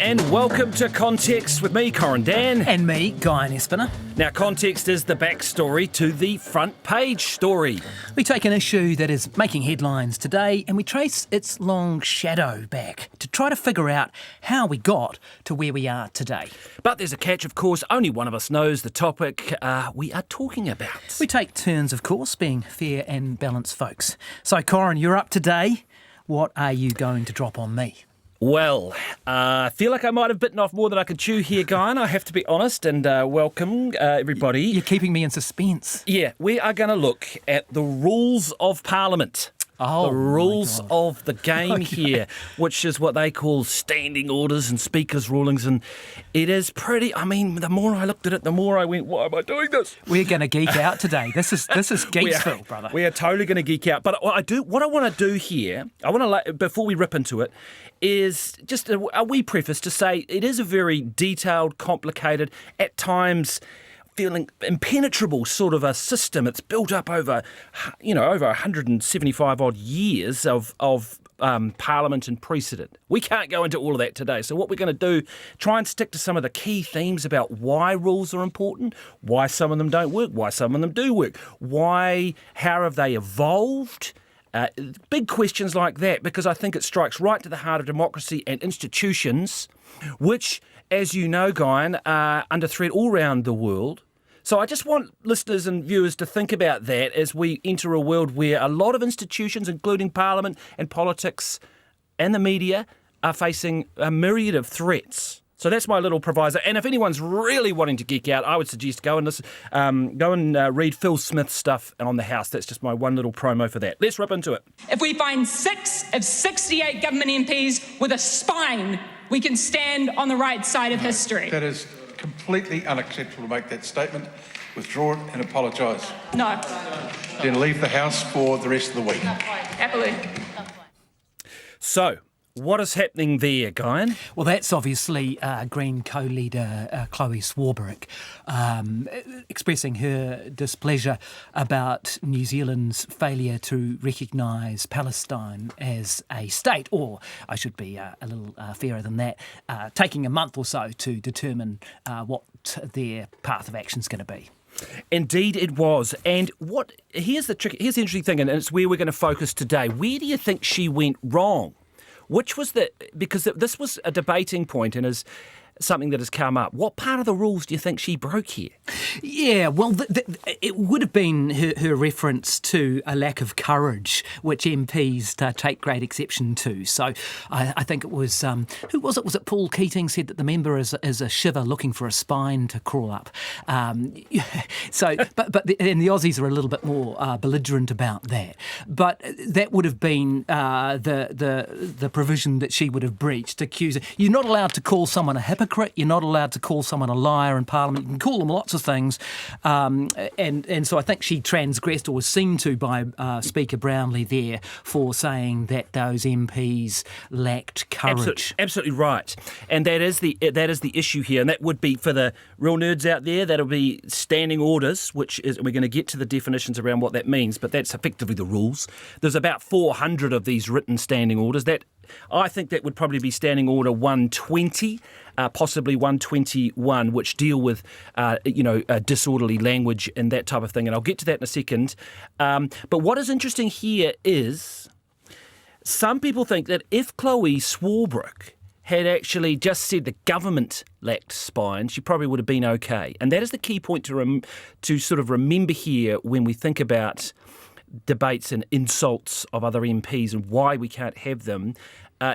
and welcome to Context with me, Corin Dan. And me, Guy Espiner. Now, context is the backstory to the front page story. We take an issue that is making headlines today and we trace its long shadow back to try to figure out how we got to where we are today. But there's a catch, of course. Only one of us knows the topic we are talking about. We take turns, of course, being fair and balanced folks. So, Corin, you're up today. What are you going to drop on me? Well, I feel like I might have bitten off more than I could chew here, Guy, and I have to be honest, and welcome everybody. You're keeping me in suspense. Yeah, we are going to look at the rules of Parliament. Oh, the rules of the game here, which is what they call standing orders and speakers' rulings. And it is pretty, I mean, the more I looked at it, the more I went, why am I doing this? We're going to geek out today. This is Geeksville, brother. We are totally going to geek out. But what I want to do here, before we rip into it, is just a wee preface to say it is a very detailed, complicated, at times feeling impenetrable sort of a system. It's built up over 175 odd years of Parliament and precedent. We can't go into all of that today. So what we're going to do, try and stick to some of the key themes about why rules are important, why some of them don't work, why some of them do work, how have they evolved. Big questions like that, because I think it strikes right to the heart of democracy and institutions, which, as you know, Guy, are under threat all around the world. So I just want listeners and viewers to think about that as we enter a world where a lot of institutions, including Parliament and politics and the media, are facing a myriad of threats. So that's my little proviso. And if anyone's really wanting to geek out, I would suggest go and read Phil Smith's stuff on The House. That's just my one little promo for that. Let's rip into it. If we find 6 of 68 government MPs with a spine, we can stand on the right side of history. That is completely unacceptable to make that statement. Withdraw it and apologise. No. Then leave the House for the rest of the week. Happily. So, what is happening there, Guy? Well, that's obviously Green co-leader Chloe Swarbrick expressing her displeasure about New Zealand's failure to recognise Palestine as a state, or I should be a little fairer than that, taking a month or so to determine what their path of action is going to be. Indeed it was. And here's the interesting thing, and it's where we're going to focus today. Where do you think she went wrong? Because this was a debating point and is something that has come up. What part of the rules do you think she broke here? Yeah, well, it would have been her reference to a lack of courage, which MPs take great exception to. So I think it was, who was it? Was it Paul Keating said that the member is a shiver looking for a spine to crawl up? And the Aussies are a little bit more belligerent about that. But that would have been the provision that she would have breached, accusing. You're not allowed to call someone a hypocrite. You're not allowed to call someone a liar in Parliament. You can call them lots of things. And so I think she transgressed, or was seen to by Speaker Brownlee there, for saying that those MPs lacked courage. Absolutely right. And that is the issue here. And that would be, for the real nerds out there, that'll be standing orders, which is, we're going to get to the definitions around what that means, but that's effectively the rules. There's about 400 of these written standing orders. I think that would probably be Standing Order 120, possibly 121, which deal with, disorderly language and that type of thing. And I'll get to that in a second. But what is interesting here is some people think that if Chloe Swarbrick had actually just said the government lacked spine, she probably would have been okay. And that is the key point to sort of remember here when we think about debates and insults of other MPs and why we can't have them.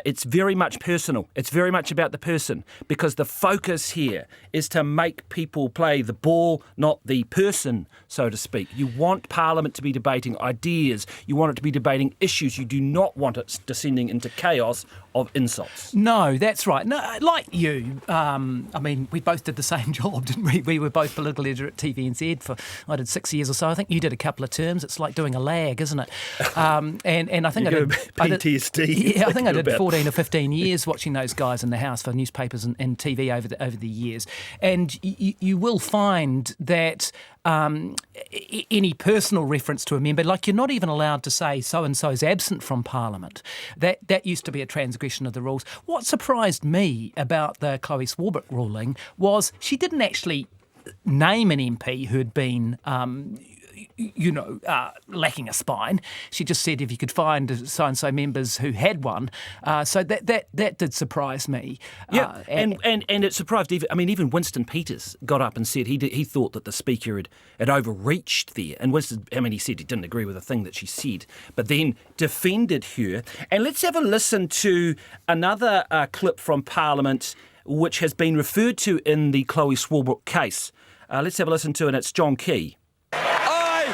It's very much personal. It's very much about the person, because the focus here is to make people play the ball, not the person, so to speak. You want Parliament to be debating ideas. You want it to be debating issues. You do not want it descending into chaos of insults. No, that's right. No, like you, we both did the same job, didn't we? We were both political editor at TVNZ I did 6 years or so. I think you did a couple of terms. It's like doing a lag, isn't it? And I think I did PTSD. Yeah, I think I did about. 14 or 15 years watching those guys in the House for newspapers and TV over the years. And you will find that any personal reference to a member, like you're not even allowed to say so-and-so's absent from Parliament. That used to be a transgression of the rules. What surprised me about the Chloe Swarbrick ruling was she didn't actually name an MP who had been lacking a spine. She just said if you could find so-and-so members who had one. So that did surprise me. Yeah, and it surprised even Winston Peters got up and said he thought that the Speaker had overreached there. And Winston, he said he didn't agree with a thing that she said, but then defended her. And let's have a listen to another clip from Parliament which has been referred to in the Chloe Swarbrick case. Let's have a listen to it, and it's John Key. I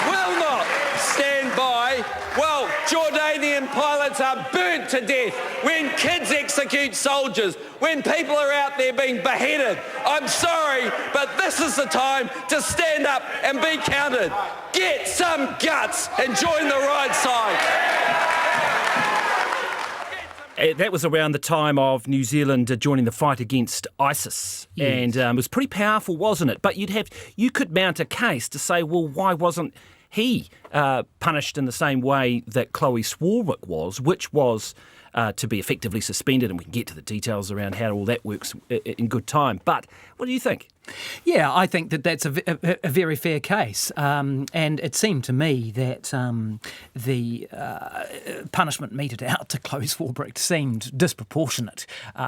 will not stand by while Jordanian pilots are burnt to death, when kids execute soldiers, when people are out there being beheaded. I'm sorry, but this is the time to stand up and be counted. Get some guts and join the right side. That was around the time of New Zealand joining the fight against ISIS. Yes. And it was pretty powerful, wasn't it? But you could mount a case to say, well, why wasn't he punished in the same way that Chloe Swarbrick was, which was to be effectively suspended, and we can get to the details around how all that works in good time. But what do you think? Yeah, I think that's a very fair case. And it seemed to me that the punishment meted out to Chloe Swarbrick seemed disproportionate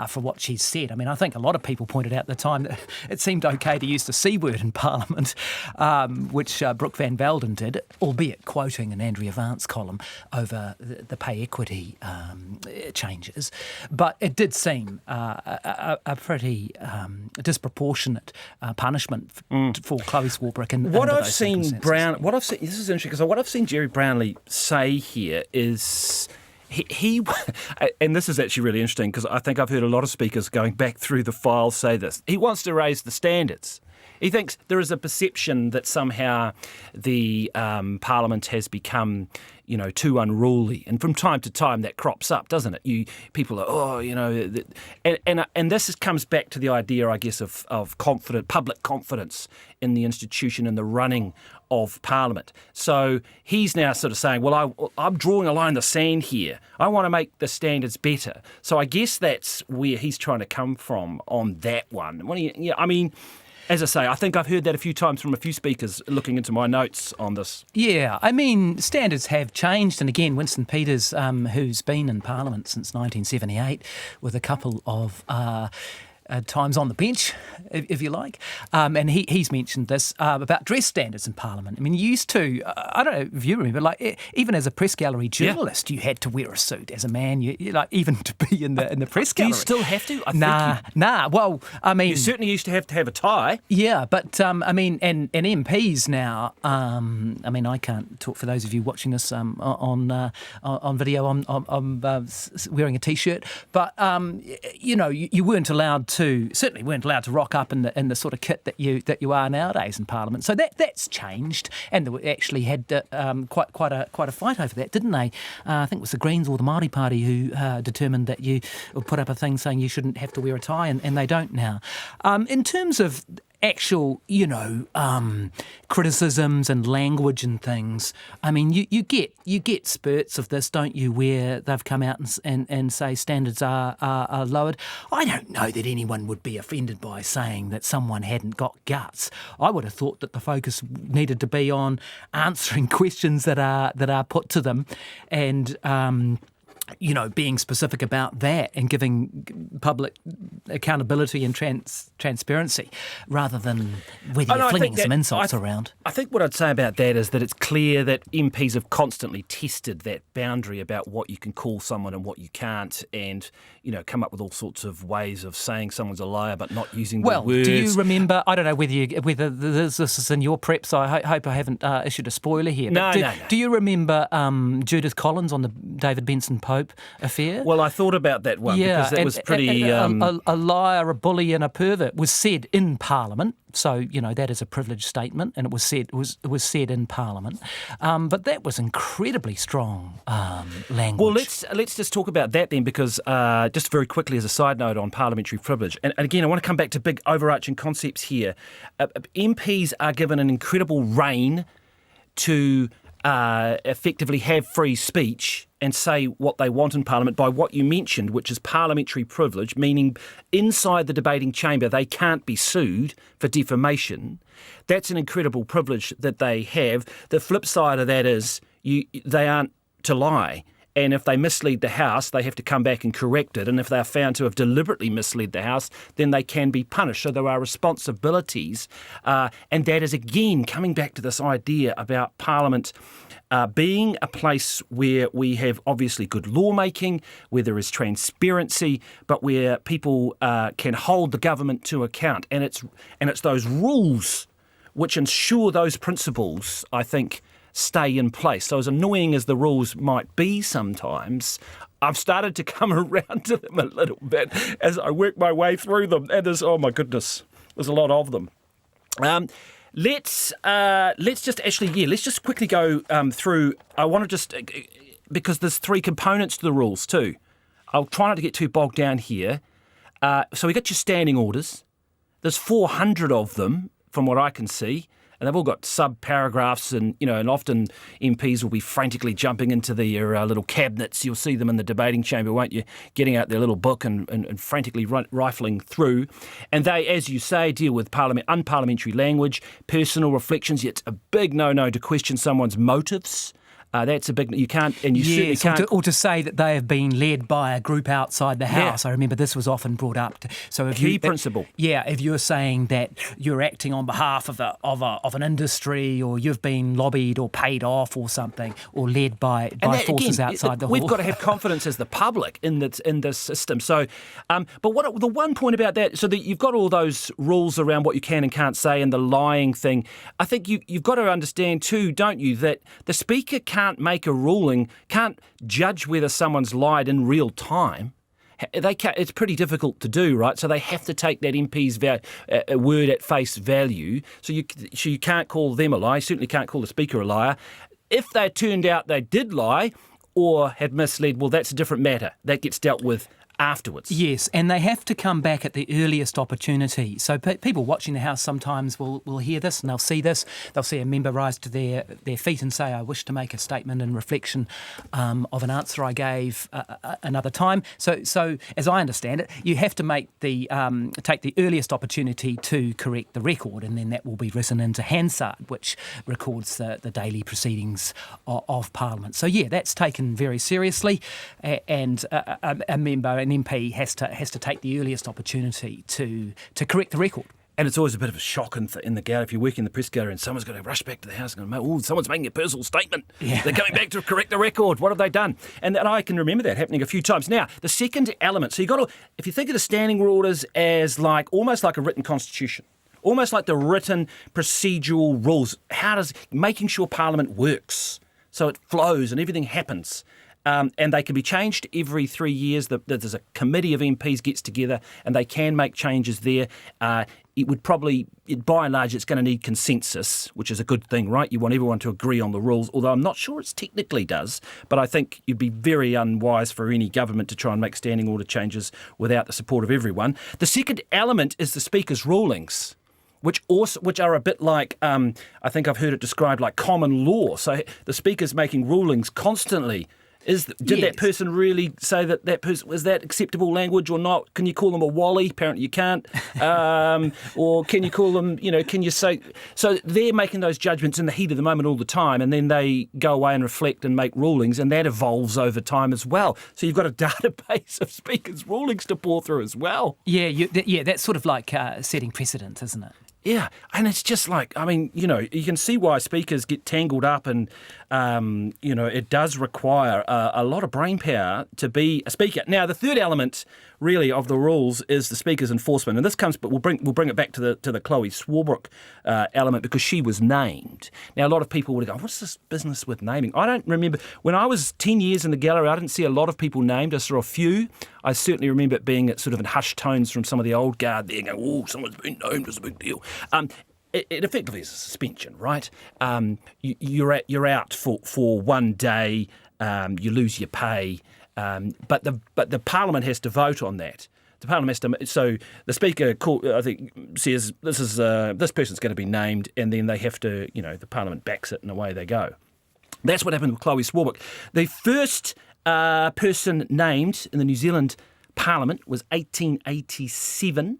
for what she's said. I think a lot of people pointed out at the time that it seemed okay to use the C word in Parliament, which Brooke Van Velden did, albeit quoting an Andrea Vance column over the pay equity changes. But it did seem a pretty disproportionate punishment for Chloe Swarbrick. This is interesting because what I've seen Jerry Brownlee say here is he and this is actually really interesting because I think I've heard a lot of speakers going back through the files say this. He wants to raise the standards. He thinks there is a perception that somehow the Parliament has become, too unruly, and from time to time that crops up, doesn't it? People are, and this comes back to the idea, I guess, of public confidence in the institution and the running of Parliament. So he's now sort of saying, well, I'm drawing a line in the sand here. I want to make the standards better. So I guess that's where he's trying to come from on that one. As I say, I think I've heard that a few times from a few speakers looking into my notes on this. Yeah, standards have changed. And again, Winston Peters, who's been in Parliament since 1978 with a couple of times on the bench, if you like. And he's mentioned this about dress standards in Parliament. You used to, I don't know if you remember, even as a press gallery journalist, you had to wear a suit as a man, even to be in the press gallery. Do you still have to? Nah. Well, you certainly used to have a tie. Yeah, but and MPs now. I can't talk for those of you watching this on video. I'm wearing a t-shirt, but you weren't allowed to. Certainly weren't allowed to rock up in the sort of kit that you are nowadays in Parliament. So that's changed, and they actually had quite a fight over that, didn't they? I think it was the Greens or the Māori Party who determined that you put up a thing saying you shouldn't have to wear a tie, and they don't now. In terms of actual, criticisms and language and things. You get spurts of this, don't you, where they've come out and say standards are lowered. I don't know that anyone would be offended by saying that someone hadn't got guts. I would have thought that the focus needed to be on answering questions that are put to them, and being specific about that and giving public accountability and transparency rather than whether you're flinging some insults around. I think what I'd say about that is that it's clear that MPs have constantly tested that boundary about what you can call someone and what you can't, and come up with all sorts of ways of saying someone's a liar but not using the words. Well, do you remember, I don't know whether this is in your prep, so I hope I haven't issued a spoiler here. No. Do you remember Judith Collins on the David Benson Post Pope affair. Well, I thought about that one because that was pretty... A liar, a bully and a pervert was said in Parliament. So, that is a privileged statement, and it was said in Parliament. But that was incredibly strong language. Well, let's just talk about that then, because just very quickly as a side note on parliamentary privilege, and again, I want to come back to big overarching concepts here. MPs are given an incredible rein to effectively have free speech and say what they want in Parliament by what you mentioned, which is parliamentary privilege, meaning inside the debating chamber they can't be sued for defamation. That's an incredible privilege that they have. The flip side of that is they aren't to lie. And if they mislead the House, they have to come back and correct it. And if they are found to have deliberately misled the House, then they can be punished. So there are responsibilities. And that is, again, coming back to this idea about Parliament being a place where we have obviously good lawmaking, where there is transparency, but where people can hold the government to account. And it's those rules which ensure those principles, I think, stay in place. So as annoying as the rules might be sometimes, I've started to come around to them a little bit as I work my way through them. And there's, oh my goodness, there's a lot of them. Let's just quickly go through. I want to just, because there's three components to the rules too. I'll try not to get too bogged down here. So we got your standing orders. There's 400 of them from what I can see. And they've all got sub-paragraphs and often MPs will be frantically jumping into their little cabinets. You'll see them in the debating chamber, won't you, getting out their little book and frantically rifling through. And they, as you say, deal with unparliamentary language, personal reflections. It's a big no-no to question someone's motives. That's a big... You can't... And you certainly can't... Or to say that they have been led by a group outside the House. Yeah. I remember this was often brought up. So if Key principle. If you're saying that you're acting on behalf of an industry, or you've been lobbied or paid off or something, or led by forces outside the hall. We've got to have confidence as the public in this system. So, but the one point about that, so that you've got all those rules around what you can and can't say and the lying thing, I think you've got to understand too, don't you, that the Speaker can't make a ruling, can't judge whether someone's lied in real time. It's pretty difficult to do, right? So they have to take that MP's word at face value. So you can't call them a liar. You certainly can't call the Speaker a liar. If they turned out they did lie or had misled, well, that's a different matter. That gets dealt with afterwards. Yes, and they have to come back at the earliest opportunity. So people watching the House sometimes will hear this and they'll see this. They'll see a member rise to their feet and say, I wish to make a statement in reflection of an answer I gave another time. So as I understand it, you have to make take the earliest opportunity to correct the record, and then that will be written into Hansard, which records the daily proceedings of Parliament. So yeah, that's taken very seriously, and a member, an MP, has to take the earliest opportunity to correct the record. And it's always a bit of a shock in the gallery if you work in the press gallery and someone's going to rush back to the House and go, someone's making a personal statement. Yeah. They're coming back to correct the record. What have they done? And I can remember that happening a few times. Now, the second element. So you've got to, if you think of the standing orders as almost like a written constitution, almost like the written procedural rules, making sure Parliament works so it flows and everything happens. And they can be changed every 3 years. There's a committee of MPs gets together and they can make changes there. It would probably, by and large, it's going to need consensus, which is a good thing, right? You want everyone to agree on the rules, although I'm not sure it technically does. But I think you'd be very unwise for any government to try and make standing order changes without the support of everyone. The second element is the Speaker's rulings, which are a bit like, I think I've heard it described like common law. So the Speaker's making rulings constantly. Did that person really say that person, was that acceptable language or not? Can you call them a wally? Apparently you can't. Or can you call them, can you say... So they're making those judgments in the heat of the moment all the time, and then they go away and reflect and make rulings, and that evolves over time as well. So you've got a database of Speaker's rulings to pour through as well. Yeah, that's sort of like setting precedent, isn't it? Yeah, and it's just like, I mean, you know, you can see why speakers get tangled up and, you know, it does require a lot of brain power to be a speaker. Now, the third element, really, of the rules is the speaker's enforcement. And this comes, but we'll bring it back to the Chloe Swarbrick element because she was named. Now, a lot of people would go, what's this business with naming? I don't remember. When I was 10 years in the gallery, I didn't see a lot of people named. I saw a few. I certainly remember it being sort of in hushed tones from some of the old guard there going, oh, someone's been named, it's a big deal. It effectively is a suspension, right? You're out for one day, you lose your pay, but the Parliament has to vote on that. The Parliament has to. So the Speaker, I think, says this person's going to be named, and then they have to, you know, the Parliament backs it, and away they go. That's what happened with Chloe Swarbrick. The first person named in the New Zealand Parliament was 1887.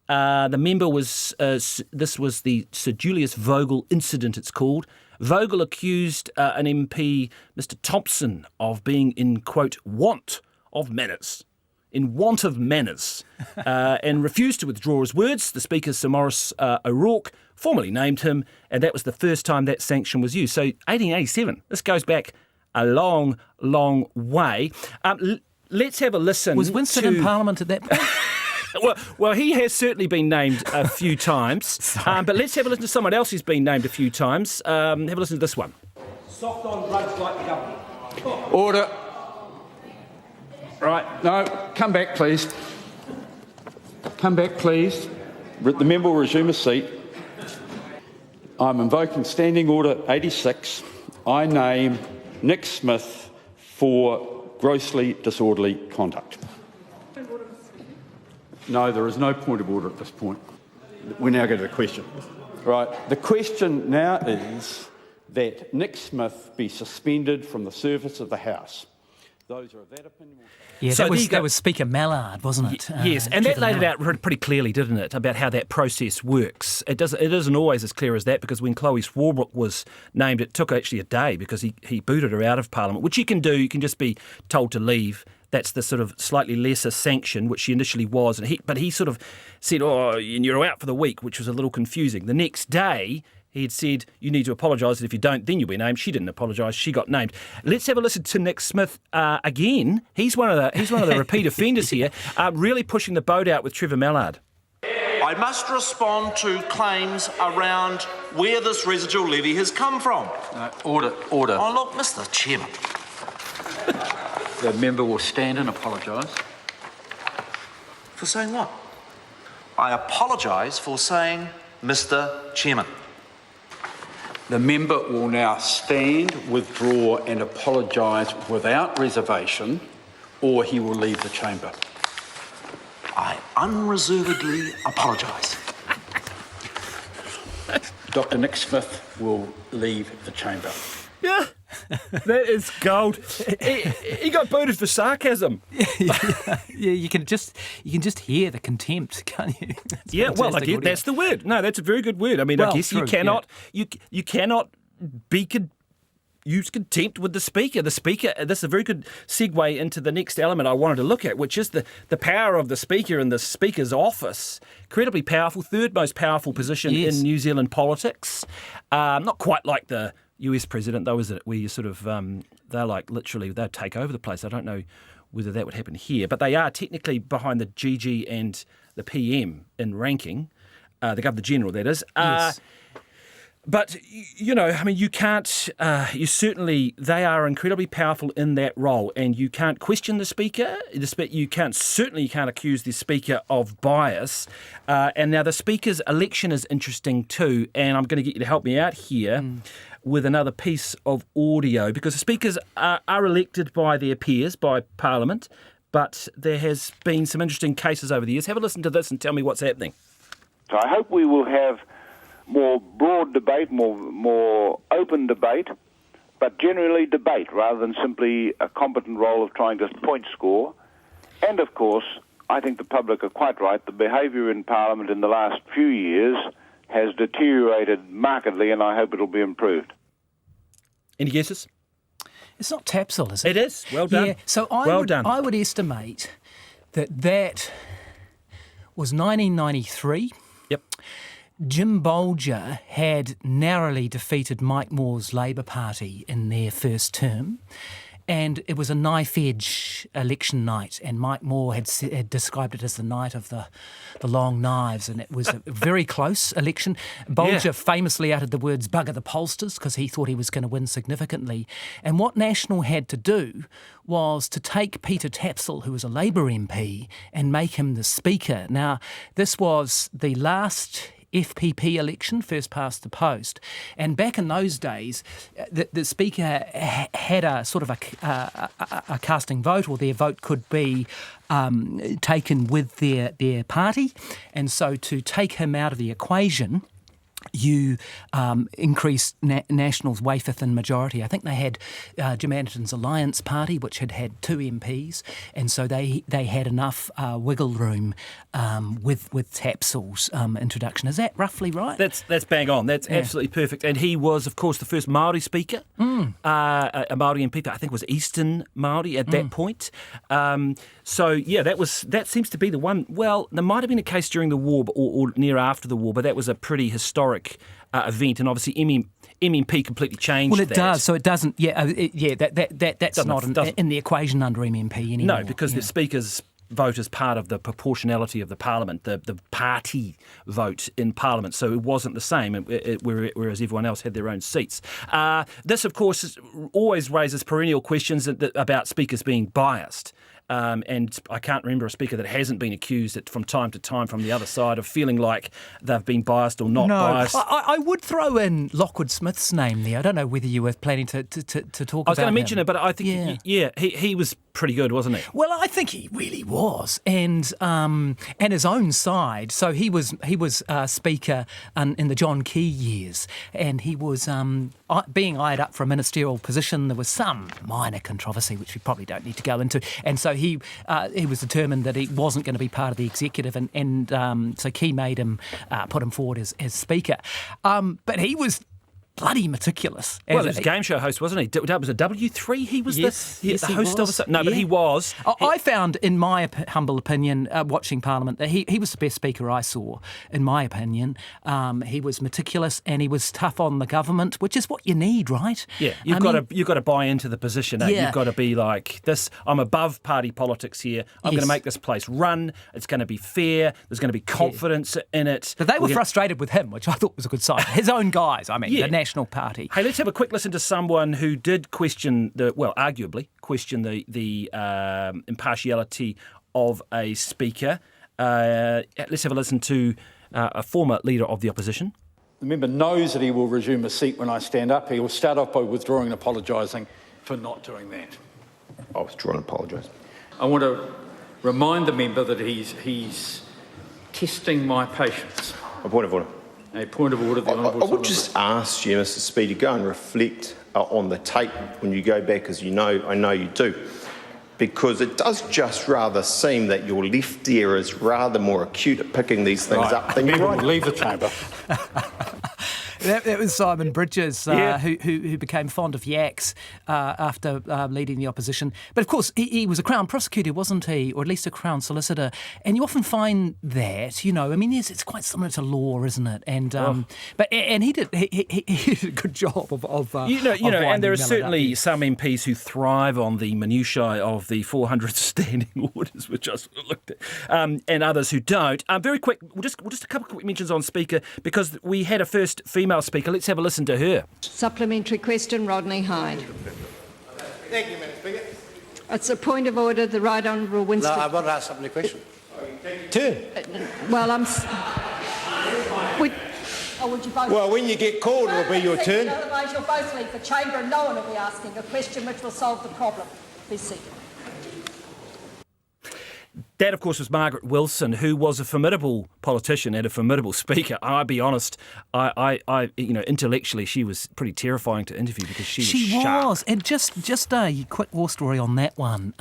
The member was, this was the Sir Julius Vogel incident, it's called. Vogel accused an MP, Mr Thompson, of being in, quote, want of manners, and refused to withdraw his words. The Speaker, Sir Maurice O'Rourke, formally named him, and that was the first time that sanction was used. So 1887, this goes back a long, long way. Let's have a listen. Was Winston in Parliament at that point? Well, he has certainly been named a few times, but let's have a listen to someone else who's been named a few times. Have a listen to this one. Soft on drugs like the government. Order. Right, no, come back, please. Come back, please. The member will resume his seat. I'm invoking Standing Order 86. I name Nick Smith for grossly disorderly conduct. No, there is no point of order at this point. We now go to the question. Right, the question now is that Nick Smith be suspended from the service of the House. Those are of that opinion. Yeah, so that was Speaker Mallard, wasn't it? Yes, and that laid it out pretty clearly, didn't it, about how that process works. It isn't always as clear as that, because when Chloe Swarbrick was named, it took actually a day because he booted her out of Parliament, which you can do. You can just be told to leave. That's the sort of slightly lesser sanction, which she initially was. But he sort of said, oh, you're out for the week, which was a little confusing. The next day, he had said, you need to apologise, and if you don't, then you'll be named. She didn't apologise, she got named. Let's have a listen to Nick Smith again. He's one of the repeat offenders here, really pushing the boat out with Trevor Mallard. I must respond to claims around where this residual levy has come from. Order. Oh, look, Mr Chairman. The member will stand and apologise. For saying what? I apologise for saying Mr Chairman. The member will now stand, withdraw and apologise without reservation, or he will leave the chamber. I unreservedly apologise. Dr Nick Smith will leave the chamber. Yeah, that is gold. He got booted for sarcasm. Yeah, you can just hear the contempt, can't you? Yeah, well, I guess that's the word. No, that's a very good word. I mean, I guess true, you cannot use contempt with the Speaker. The Speaker, this is a very good segue into the next element I wanted to look at, which is the power of the Speaker and the Speaker's office. Incredibly powerful, third most powerful position in New Zealand politics. Not quite like the US president, though, is it? Where you sort of, they're like literally, they'll take over the place. I don't know whether that would happen here, but they are technically behind the GG and the PM in ranking, the Governor General, that is. Yes. But, you know, I mean, you can't, they are incredibly powerful in that role, and you can't question the Speaker. You can't accuse the Speaker of bias. And now the Speaker's election is interesting too, and I'm going to get you to help me out here with another piece of audio, because the Speakers are elected by their peers, by Parliament, but there has been some interesting cases over the years. Have a listen to this and tell me what's happening. So I hope we will have more broad debate, more open debate, but generally debate rather than simply a competent role of trying to point score. And of course, I think the public are quite right. The behaviour in Parliament in the last few years has deteriorated markedly, and I hope it'll be improved. Any guesses? It's not Tapsell, is it? It is. Well done. Yeah. So I would estimate that was 1993. Yep. Jim Bolger had narrowly defeated Mike Moore's Labour Party in their first term. And it was a knife-edge election night, and Mike Moore had described it as the night of the long knives, and it was a very close election. Bolger famously uttered the words "bugger the pollsters" because he thought he was going to win significantly. And what National had to do was to take Peter Tapsell, who was a Labour MP, and make him the Speaker. Now, this was the last FPP election, first past the post. And back in those days, the Speaker had a sort of a casting vote, or their vote could be taken with their party. And so to take him out of the equation, you increased National's wafer-thin majority. I think they had Jim Anderton's Alliance Party, which had 2 MPs, and so they had enough wiggle room with Tapsell's introduction. Is that roughly right? That's bang on. That's absolutely perfect. And he was, of course, the first Māori speaker, a Māori MP. I think it was Eastern Māori at that point. That seems to be the one. Well, there might have been a case during the war or near after the war, but that was a pretty historic event, and obviously MMP completely changed. Well, it does. So it doesn't. That's not in the equation under MMP anymore. No, because the Speaker's vote is part of the proportionality of the Parliament, the party vote in Parliament. So it wasn't the same, whereas everyone else had their own seats. This, of course, always raises perennial questions about speakers being biased. And I can't remember a speaker that hasn't been accused from time to time from the other side of feeling like they've been biased or not biased. I would throw in Lockwood Smith's name there. I don't know whether you were planning to talk about him. I was going to mention it, but I think, he was pretty good, wasn't he? Well, I think he really was. And his own side. So he was Speaker in the John Key years, and he was being eyed up for a ministerial position. There was some minor controversy, which we probably don't need to go into. And so he was determined that he wasn't going to be part of the executive, and so Key made him put him forward as Speaker. But he was bloody meticulous. Well, he was a game show host, wasn't he? Was it W3 he was the host of it? No, but he was. I found, in my humble opinion, watching Parliament, that he was the best speaker I saw, in my opinion. He was meticulous and he was tough on the government, which is what you need, right? Yeah, you've got to buy into the position. You've got to be like, this. I'm above party politics here. I'm going to make this place run. It's going to be fair. There's going to be confidence in it. But they were frustrated with him, which I thought was a good sign. His own guys, the National Party. Hey, let's have a quick listen to someone who did arguably question the impartiality of a speaker. Let's have a listen to a former leader of the opposition. The member knows that he will resume his seat when I stand up. He will start off by withdrawing and apologising for not doing that. I'll withdraw and apologise. I want to remind the member that he's testing my patience. A point of order. A point of order. I would just ask you, Mr. Speedy, go and reflect on the tape when you go back, as I know you do, because it does just rather seem that your left ear is rather more acute at picking these things up than your right. Leave the chamber. That was Simon Bridges, who became fond of yaks after leading the opposition. But of course, he was a Crown prosecutor, wasn't he? Or at least a Crown solicitor. And you often find that, it's quite similar to law, isn't it? And he did a good job of and there are certainly some MPs who thrive on the minutiae of the 400 standing orders, which I sort of looked at, and others who don't. Very quick, just a couple of quick mentions on Speaker, because we had a first female Speaker. Let's have a listen to her. Supplementary question, Rodney Hyde. Thank you, Madam Speaker. It's a point of order. The Right Honourable Winston. No, I want to ask somebody a question. Turn. Would you both? Well, when you get called, it'll be your turn. Otherwise, you'll both leave the chamber and no one will be asking a question which will solve the problem. Be seated. That, of course, was Margaret Wilson, who was a formidable politician and a formidable speaker. I'll be honest, I intellectually, she was pretty terrifying to interview because she was sharp. And just a quick war story on that one,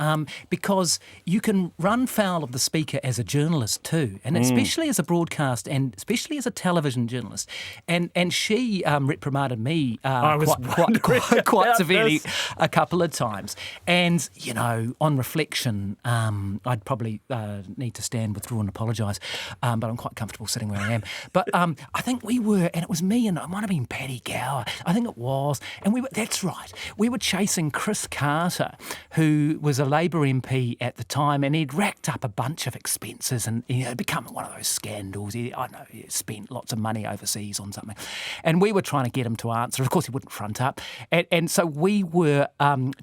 because you can run foul of the Speaker as a journalist too, and especially as a broadcast and especially as a television journalist. And she reprimanded me quite severely a couple of times. And, on reflection, I'd probably need to stand, withdraw and apologise, but I'm quite comfortable sitting where I am. But I think we were, and it was me and it might have been Paddy Gower, I think it was, and that's right, we were chasing Chris Carter, who was a Labour MP at the time, and he'd racked up a bunch of expenses and become one of those scandals. He spent lots of money overseas on something. And we were trying to get him to answer. Of course, he wouldn't front up. And so we were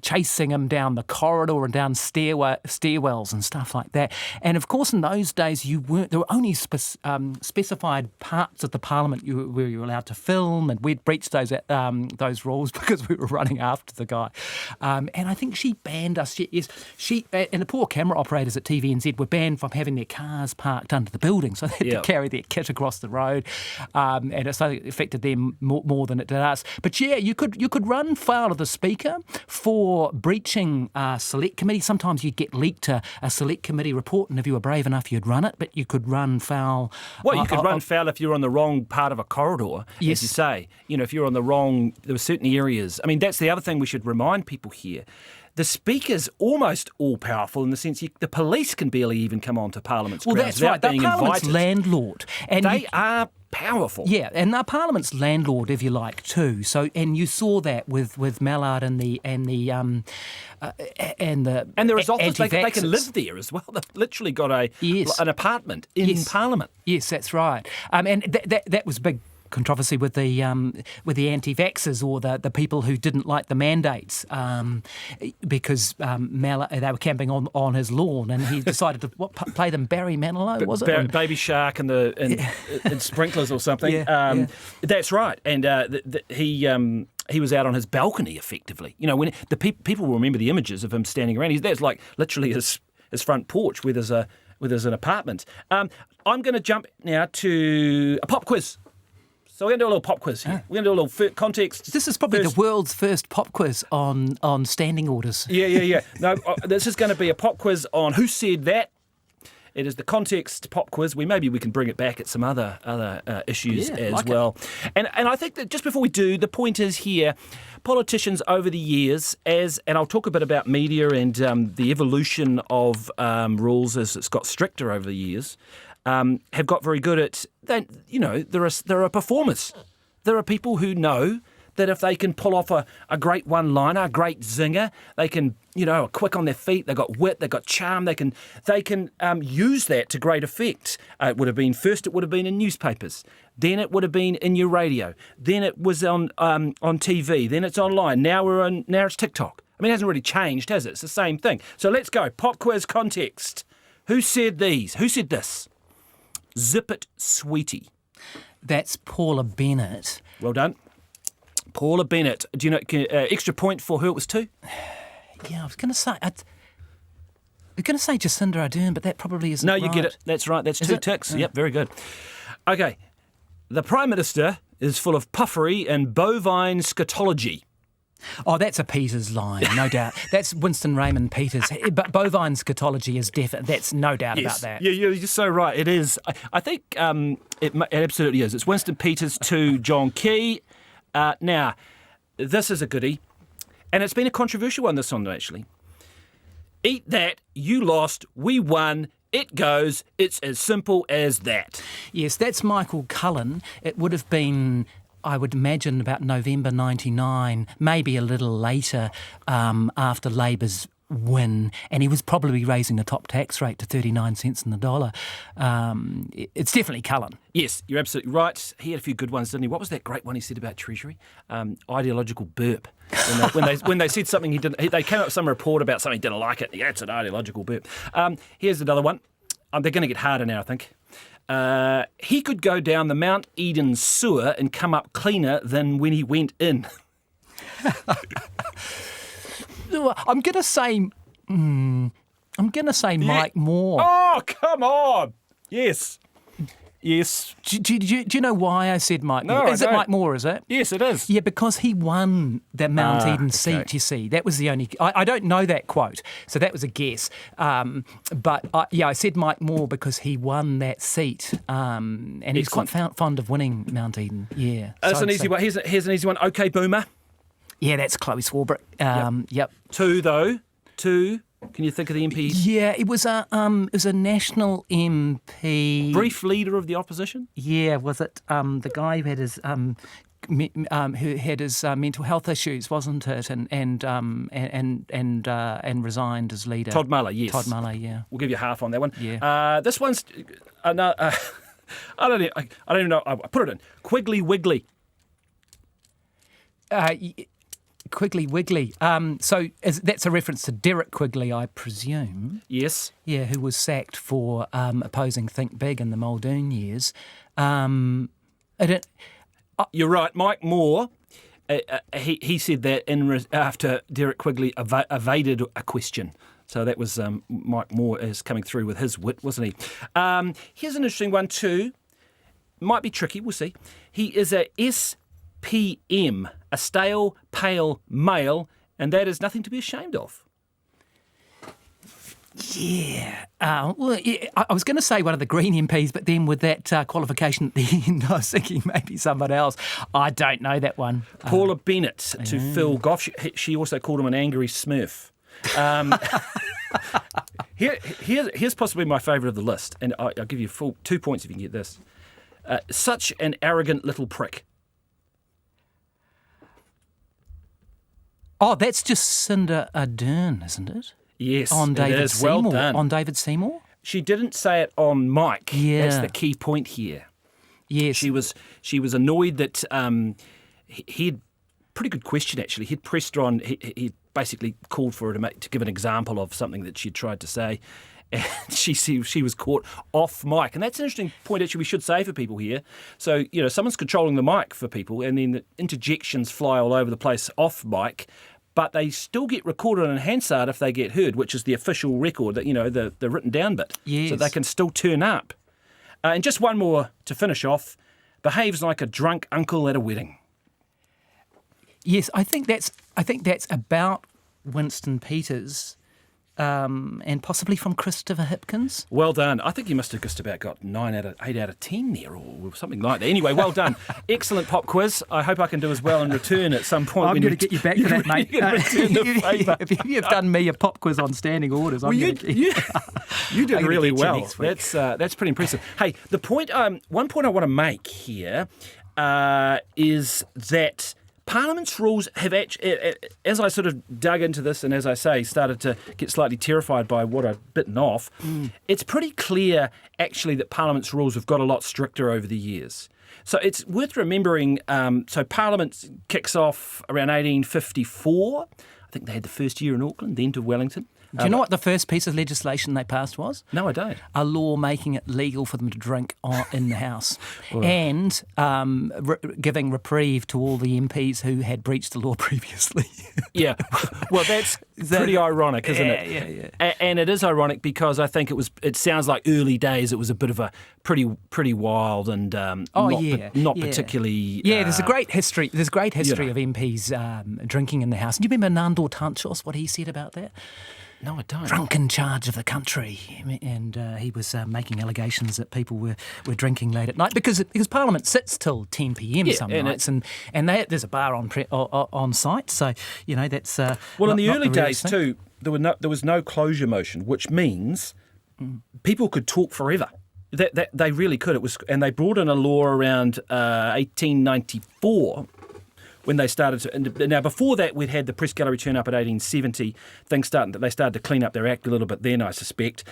chasing him down the corridor and down stairwells and stuff like that. And of course, in those days, there were only specified parts of the Parliament where you were allowed to film, and we'd breached those rules because we were running after the guy. And I think she banned us. She and the poor camera operators at TVNZ were banned from having their cars parked under the building, so they had to carry their kit across the road, and it affected them more than it did us. But yeah, you could run foul of the Speaker for breaching select committee. Sometimes you'd get leaked a select committee report, and if you were brave enough, you'd run it. But you could run foul. Well, you could run foul if you're on the wrong part of a corridor, yes. As you say. If you're on the wrong, there were certain areas. I mean, that's the other thing we should remind people here. The Speaker's almost all-powerful in the sense the police can barely even come onto Parliament's grounds that's right. without being Parliament's invited. Landlord. And they are powerful. Yeah, and they're Parliament's landlord, if you like, too. So, and you saw that with Mallard and the results. They can live there as well. They've literally got an apartment in Parliament. Yes, that's right. And that was big controversy with the anti-vaxxers or the people who didn't like the mandates because they were camping on his lawn, and he decided to play them Barry Manilow, was it? Baby Shark and sprinklers or something. Yeah. That's right. And he was out on his balcony effectively. When the people will remember the images of him standing around. That's like literally his front porch where there's an apartment. I'm going to jump now to a pop quiz. So we're going to do a little pop quiz here. We're going to do a little context. This is probably the world's first pop quiz on standing orders. Yeah. No, this is going to be a pop quiz on who said that. It is the context pop quiz. Maybe we can bring it back at some other issues as well. And I think that just before we do, the point is here, politicians over the years, and I'll talk a bit about media and the evolution of rules as it's got stricter over the years, have got very good at, there are performers. There are people who know that if they can pull off a great one-liner, a great zinger, they can, are quick on their feet, they've got wit, they've got charm, they can use that to great effect. It would have been in newspapers, then it would have been in your radio, then it was on TV, then it's online, now it's TikTok. I mean, it hasn't really changed, has it? It's the same thing. So let's go, pop quiz context. Who said these? Who said this? Zip it, sweetie. That's Paula Bennett. Well done. Paula Bennett. Do you know, extra point for who it was to? Yeah, I was going to say Jacinda Ardern, but that probably isn't right. No, you get it. That's right. That's two ticks. Yep, very good. Okay. The Prime Minister is full of puffery and bovine scatology. Oh, that's a Peters line, no doubt. That's Winston Raymond Peters. But bovine scatology is definite. That's no doubt about that. Yeah, you're so right. It is. I think it absolutely is. It's Winston Peters to John Key. Now, this is a goodie, and it's been a controversial one, this one, actually. Eat that, you lost, we won, it goes, it's as simple as that. Yes, that's Michael Cullen. It would have been, I would imagine, about November 99, maybe a little later, after Labour's win, and he was probably raising the top tax rate to 39 cents in the dollar. It's definitely Cullen. Yes, you're absolutely right. He had a few good ones, didn't he? What was that great one he said about Treasury? Ideological burp. When they said something he didn't, they came up with some report about something he didn't like it. Yeah, it's an ideological burp. Here's another one. They're going to get harder now, I think. He could go down the Mount Eden sewer and come up cleaner than when he went in. I'm going to say Mike Moore. Oh, come on. Yes. Do you know why I said Mike Moore? No, is it Mike Moore, is it? Yes, it is. Yeah, because he won that Mount Eden seat, you see. That was the only... I don't know that quote, so that was a guess. But I said Mike Moore because he won that seat. And he's quite fond of winning Mount Eden. Yeah. That's an easy one. Here's an easy one. OK, Boomer. Yeah, that's Chloe Swarbrick. Yep. Two Can you think of the MP? Yeah, it was a national MP. Brief leader of the opposition? Yeah, was it the guy who had his mental health issues, wasn't it? And resigned as leader. Todd Muller, yes. Todd Muller, yeah. We'll give you half on that one. Yeah. This one's I don't even know. I put it in Quiggly Wiggly. Quiggly Wiggly. That's a reference to Derek Quigley, I presume. Yes. Yeah, who was sacked for opposing Think Big in the Muldoon years. You're right. Mike Moore, he said that after Derek Quigley evaded a question. So that was Mike Moore is coming through with his wit, wasn't he? Here's an interesting one too. Might be tricky, we'll see. He is a SPM, a stale, pale male, and that is nothing to be ashamed of. Yeah. I was going to say one of the Green MPs, but then with that qualification at the end, I was thinking maybe someone else. I don't know that one. Paula Bennett to Phil Goff. She also called him an angry smurf. Here's possibly my favourite of the list, and I'll give you full 2 points if you can get this. Such an arrogant little prick. Oh, that's Jacinda Ardern, isn't it? Yes, on David it is. Seymour. Well done. On David Seymour? She didn't say it on Mike. Yeah. That's the key point here. Yes. She was annoyed that he had pretty good question actually. He'd pressed her on. He basically called for her to give an example of something that she'd tried to say. And she was caught off mic. And that's an interesting point actually we should say for people here. So, someone's controlling the mic for people and then the interjections fly all over the place off mic, but they still get recorded on Hansard if they get heard, which is the official record, that the written down bit. Yes. So they can still turn up. And just one more to finish off. Behaves like a drunk uncle at a wedding. Yes, I think that's about Winston Peters. And possibly from Christopher Hipkins. Well done. I think you must have just about got 8 out of 10 there or something like that. Anyway, well done. Excellent pop quiz. I hope I can do as well in return at some point. I'm going to get you back for that, mate. Return the favour. If you've done me a pop quiz on standing orders, you did really well. That's pretty impressive. Hey, one point I want to make here is that Parliament's rules have actually, as I sort of dug into this and as I say, started to get slightly terrified by what I'd bitten off, it's pretty clear actually that Parliament's rules have got a lot stricter over the years. So it's worth remembering, so Parliament kicks off around 1854. I think they had the first year in Auckland, then to Wellington. Do you know what the first piece of legislation they passed was? No, I don't. A law making it legal for them to drink in the House and giving reprieve to all the MPs who had breached the law previously. Yeah. Well, that's pretty ironic, isn't it? Yeah. And it is ironic because I think it sounds like early days it was a bit of a pretty wild and not particularly... Yeah, there's a great history. There's great history of MPs drinking in the House. Do you remember Nandor Tanchos, what he said about that? No, I don't. Drunken charge of the country. And he was making allegations that people were drinking late at night because Parliament sits till 10 p.m. some nights and there's a bar on site. So, that's... well, in the early days too, there was no closure motion, which means people could talk forever. That they really could. And they brought in a law around 1894 when they started to... Now, before that, we'd had the press gallery turn up at 1870. They started to clean up their act a little bit then, I suspect.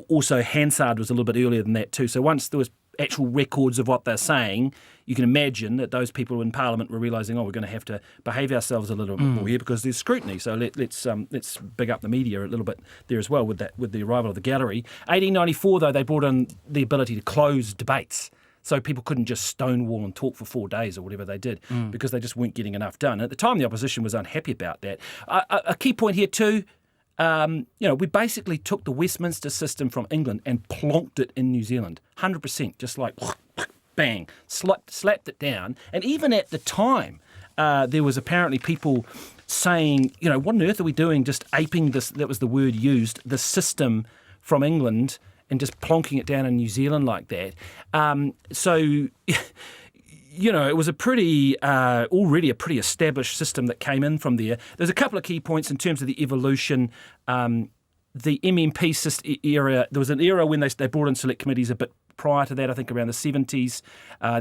Also, Hansard was a little bit earlier than that too. So once there was actual records of what they're saying, you can imagine that those people in Parliament were realising, we're going to have to behave ourselves a little bit more here because there's scrutiny. So let's big up the media a little bit there as well with the arrival of the gallery. 1894, though, they brought in the ability to close debates. So people couldn't just stonewall and talk for 4 days or whatever they did because they just weren't getting enough done. At the time, the opposition was unhappy about that. A key point here too, we basically took the Westminster system from England and plonked it in New Zealand, 100%, just like bang, slapped it down. And even at the time, there was apparently people saying, what on earth are we doing just aping this, that was the word used, the system from England and just plonking it down in New Zealand like that. So it was a pretty already a pretty established system that came in from there. There's a couple of key points in terms of the evolution. The MMP era, there was an era when they brought in select committees a bit prior to that, I think around the 70s.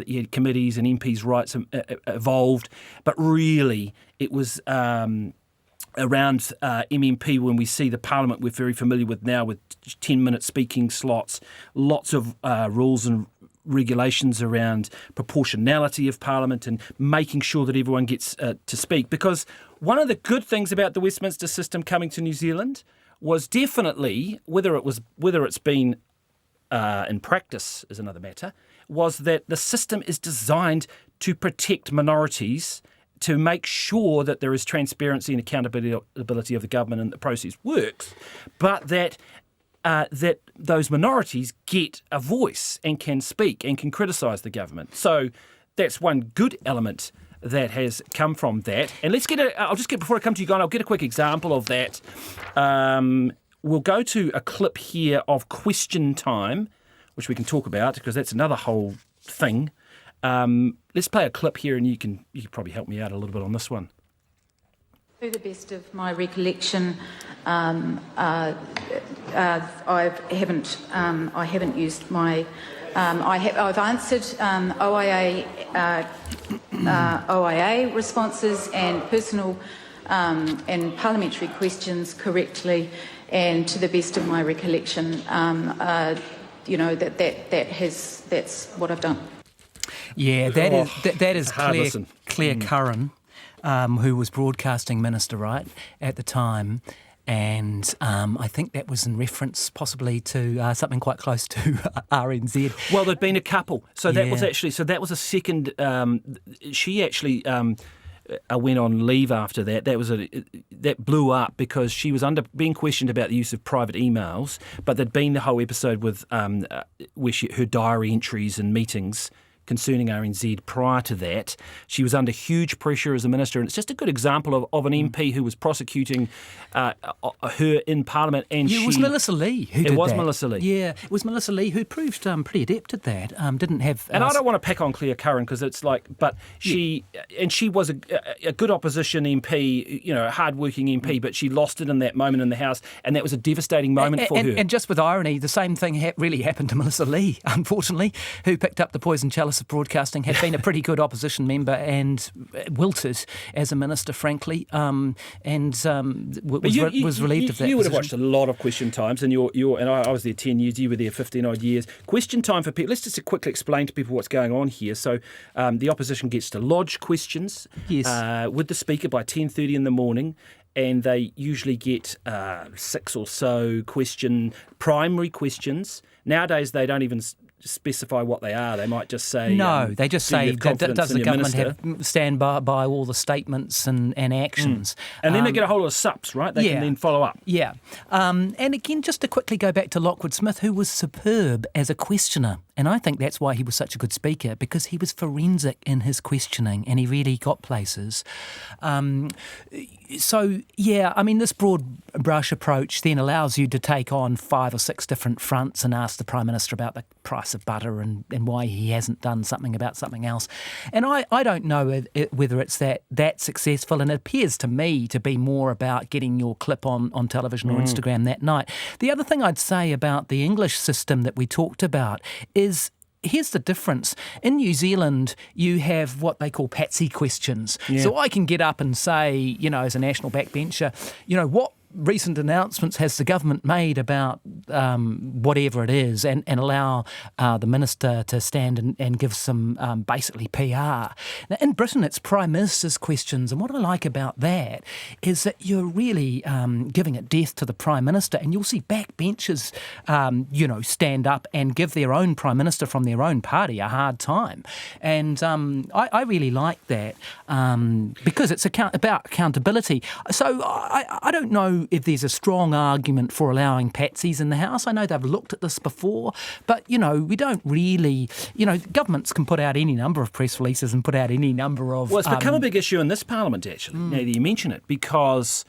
You had committees and MPs' rights evolved, but really it was around MMP when we see the Parliament we're very familiar with now, with 10-minute speaking slots, lots of rules and regulations around proportionality of Parliament and making sure that everyone gets to speak. Because one of the good things about the Westminster system coming to New Zealand was definitely, whether it's been in practice is another matter, was that the system is designed to protect minorities, to make sure that there is transparency and accountability of the government and the process works, but that those minorities get a voice and can speak and can criticise the government. So that's one good element that has come from that. And before I come to you, Guy, I'll get a quick example of that. We'll go to a clip here of question time, which we can talk about because that's another whole thing. Let's play a clip here, and you can probably help me out a little bit on this one. To the best of my recollection, I haven't used my. I've answered OIA responses and personal and parliamentary questions correctly, and to the best of my recollection, that's what I've done. Yeah, that is Claire Curran, who was broadcasting minister, right, at the time. And I think that was in reference possibly to something quite close to RNZ. Well, there'd been a couple. So that was a second. She actually went on leave after that. That blew up because she was being questioned about the use of private emails. But there'd been the whole episode with where her diary entries and meetings concerning RNZ prior to that. She was under huge pressure as a minister, and it's just a good example of an MP who was prosecuting her in Parliament. And it was Melissa Lee who did that. It was Melissa Lee. Yeah, it was Melissa Lee who proved pretty adept at that. Didn't have... and I don't want to pick on Claire Curran because it's like... But she was a good opposition MP, a hard-working MP, but she lost it in that moment in the House, and that was a devastating moment for her. And just with irony, the same thing really happened to Melissa Lee, unfortunately, who picked up the poison chalice of broadcasting, had been a pretty good opposition member and wilted as a minister, frankly, was relieved of that. You would have watched a lot of Question Times, and I was there 10 years, you were there 15 odd years. Question Time for people, let's just quickly explain to people what's going on here. So the opposition gets to lodge questions with the Speaker by 10:30 in the morning, and they usually get 6 or so primary questions. Nowadays, they don't even specify what they are. They might just say... No, they just say, does the government stand by all the statements and actions? And then they get a whole lot of sups, right? They can then follow up. Yeah. And again, just to quickly go back to Lockwood Smith, who was superb as a questioner. And I think that's why he was such a good speaker, because he was forensic in his questioning and he really got places. This broad brush approach then allows you to take on 5 or 6 different fronts and ask the Prime Minister about the price of butter and why he hasn't done something about something else. And I don't know whether it's that successful, and it appears to me to be more about getting your clip on television or Instagram that night. The other thing I'd say about the English system that we talked about is, here's the difference. In New Zealand, you have what they call patsy questions. Yeah. So I can get up and say, as a national backbencher, what recent announcements has the government made about whatever it is, and allow the minister to stand and give some basically PR. Now, in Britain, it's Prime Minister's questions, and what I like about that is that you're really giving it death to the Prime Minister, and you'll see backbenchers, stand up and give their own Prime Minister from their own party a hard time. And I really like that because it's about accountability. So I don't know if there's a strong argument for allowing patsies in the House. I know they've looked at this before, but, we don't really... governments can put out any number of press releases and put out any number of... Well, it's become a big issue in this Parliament, actually, now that you mention it, because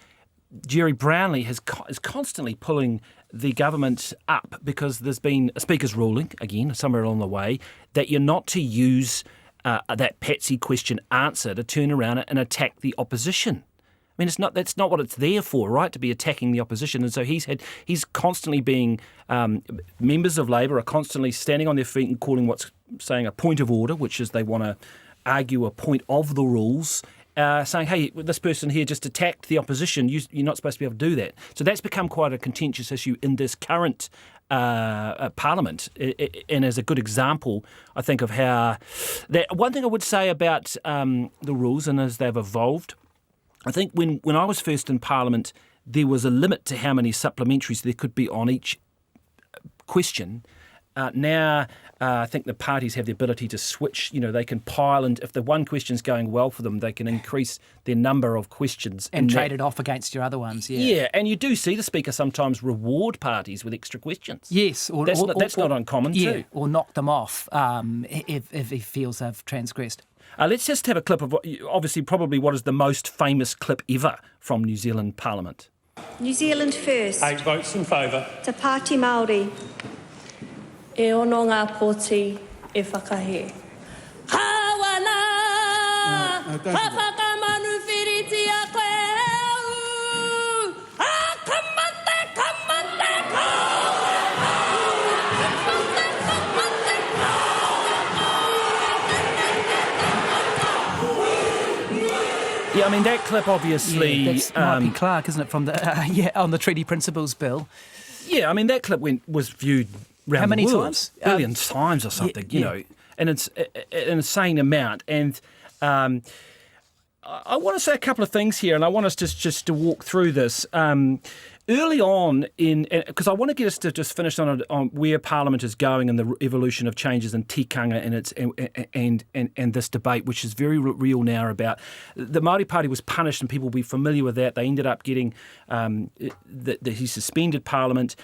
Jerry Brownlee is constantly pulling the government up because there's been a Speaker's ruling, again, somewhere along the way, that you're not to use that Patsy question answer to turn around and attack the opposition. I mean, that's not what it's there for, right? To be attacking the opposition. And so he's constantly being members of Labour are constantly standing on their feet and calling what's saying a point of order, which is they want to argue a point of the rules, saying, hey, this person here just attacked the opposition. You're not supposed to be able to do that. So that's become quite a contentious issue in this current Parliament, and as a good example, I think, of how that. One thing I would say about the rules and as they've evolved, I think when I was first in Parliament, there was a limit to how many supplementaries there could be on each question. Now, I think the parties have the ability to switch. They can pile, and if the one question's going well for them, they can increase their number of questions. And trade it off against your other ones, yeah. Yeah, and you do see the Speaker sometimes reward parties with extra questions. Yes. That's not uncommon too. Or knock them off if he feels they've transgressed. Let's just have a clip of probably what is the most famous clip ever from New Zealand Parliament. New Zealand first. 8 votes in favour. Te Pāti Māori. E ono ngā pōti e whakahe. Hawana! Ha whakamanu whiriti a koe au! Ha kamate, Yeah, I mean, that clip obviously... Yeah, that's Mark Clark, isn't it, from the on the Treaty Principles Bill. Yeah, I mean, that clip was viewed around How many the world, times? billions times or something, you know, and it's an insane amount. And I want to say a couple of things here, and I want us just to walk through this. Early on, because I want to get us to just finish on where Parliament is going and the evolution of changes in tikanga and this debate, which is very real now about the Māori Party was punished, and people will be familiar with that. They ended up getting he suspended Parliament.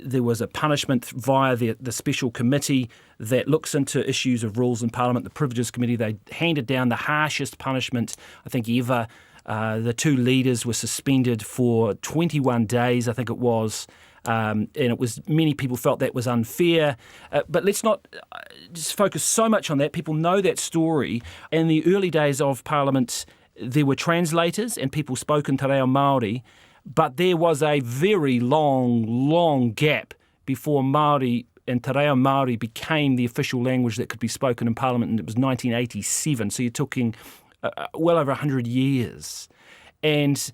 There was a punishment via the special committee that looks into issues of rules in Parliament, the Privileges Committee. They handed down the harshest punishment, I think, ever. The two leaders were suspended for 21 days, I think it was, and many people felt that was unfair. But let's not just focus so much on that. People know that story. In the early days of Parliament, there were translators and people spoke in te reo Māori, but there was a very long gap before Māori and te reo Māori became the official language that could be spoken in Parliament, and it was 1987. So you're talking well over 100 years. And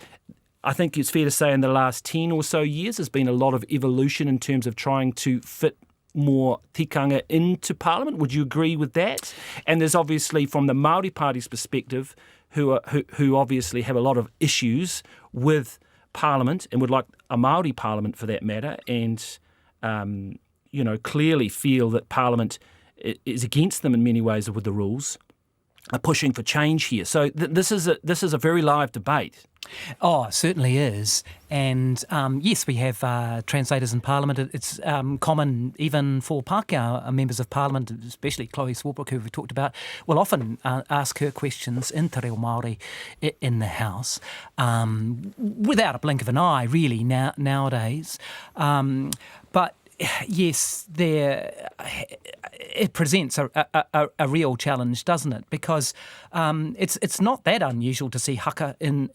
I think it's fair to say in the last 10 or so years there's been a lot of evolution in terms of trying to fit more tikanga into Parliament. Would you agree with that? And there's obviously, from the Māori Party's perspective, who obviously have a lot of issues with Parliament and would like a Māori Parliament for that matter, and clearly feel that Parliament is against them in many ways with the rules, are pushing for change here. So this is a very live debate. Oh, it certainly is. And yes, we have translators in Parliament. It's common even for Pākehā members of Parliament, especially Chloe Swarbrick, who we talked about, will often ask her questions in te reo Māori in the House, without a blink of an eye, really, nowadays. But yes, it presents a real challenge, doesn't it? Because it's not that unusual to see haka in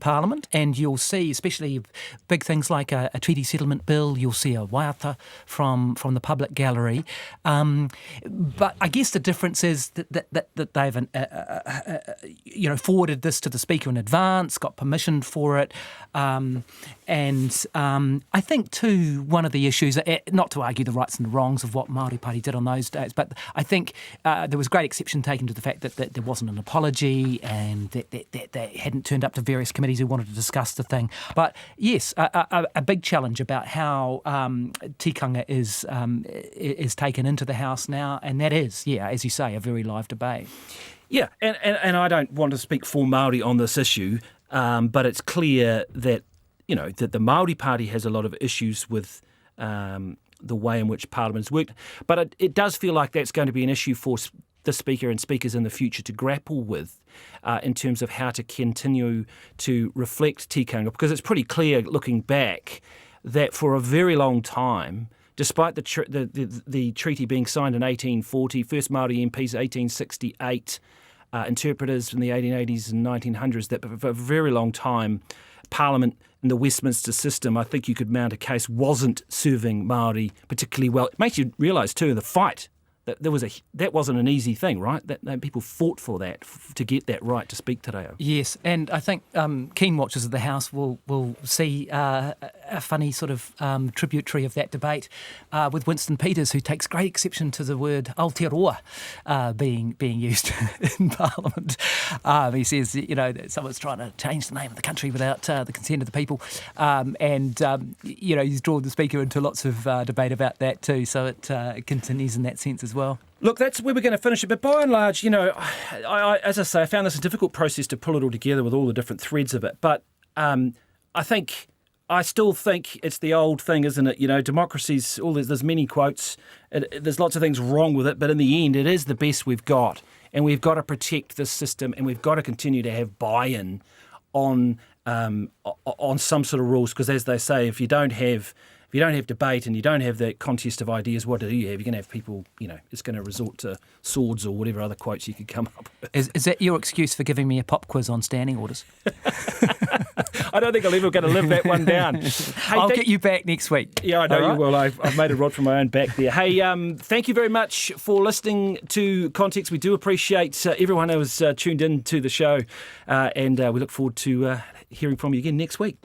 Parliament, and you'll see, especially big things like a treaty settlement bill, you'll see a waiata from the public gallery. But I guess the difference is that they've forwarded this to the Speaker in advance, got permission for it, and I think too one of the issues, not to argue the rights and the wrongs of what Māori Party did on those days, but I think there was great exception taken to the fact that there wasn't an apology and that they hadn't turned up to various committees who wanted to discuss the thing. But yes, a big challenge about how tikanga is taken into the House now, and that is, as you say, a very live debate. Yeah, and I don't want to speak for Māori on this issue, but it's clear that that the Māori Party has a lot of issues with the way in which Parliament's worked. But it does feel like that's going to be an issue for the Speaker and speakers in the future to grapple with in terms of how to continue to reflect tikanga, because it's pretty clear looking back that for a very long time despite the treaty being signed in 1840, first Māori MPs 1868, interpreters in the 1880s and 1900s, that for a very long time, Parliament in the Westminster system, I think you could mount a case, wasn't serving Māori particularly well. It makes you realise too, in the fight, that that wasn't an easy thing, right? That people fought for that, to get that right to speak te reo. Yes, and I think keen watchers of the House will see a funny sort of tributary of that debate with Winston Peters, who takes great exception to the word Aotearoa being used in Parliament. He says, that someone's trying to change the name of the country without the consent of the people, he's drawn the Speaker into lots of debate about that too, so it continues in that sense as well. Look, that's where we're going to finish it. But by and large, as I say, I found this a difficult process to pull it all together with all the different threads of it. But I still think it's the old thing, isn't it? Democracy's, there's many quotes. There's lots of things wrong with it. But in the end, it is the best we've got. And we've got to protect this system, and we've got to continue to have buy-in on some sort of rules. Because as they say, if you don't have debate and you don't have that contest of ideas, what do you have? You're going to have people, it's going to resort to swords or whatever other quotes you could come up with. Is that your excuse for giving me a pop quiz on standing orders? I don't think I'm ever going to live that one down. Hey, I'll get you back next week. Yeah, I know you will. I've made a rod from my own back there. Hey, thank you very much for listening to Context. We do appreciate everyone who has tuned in to the show, and we look forward to hearing from you again next week.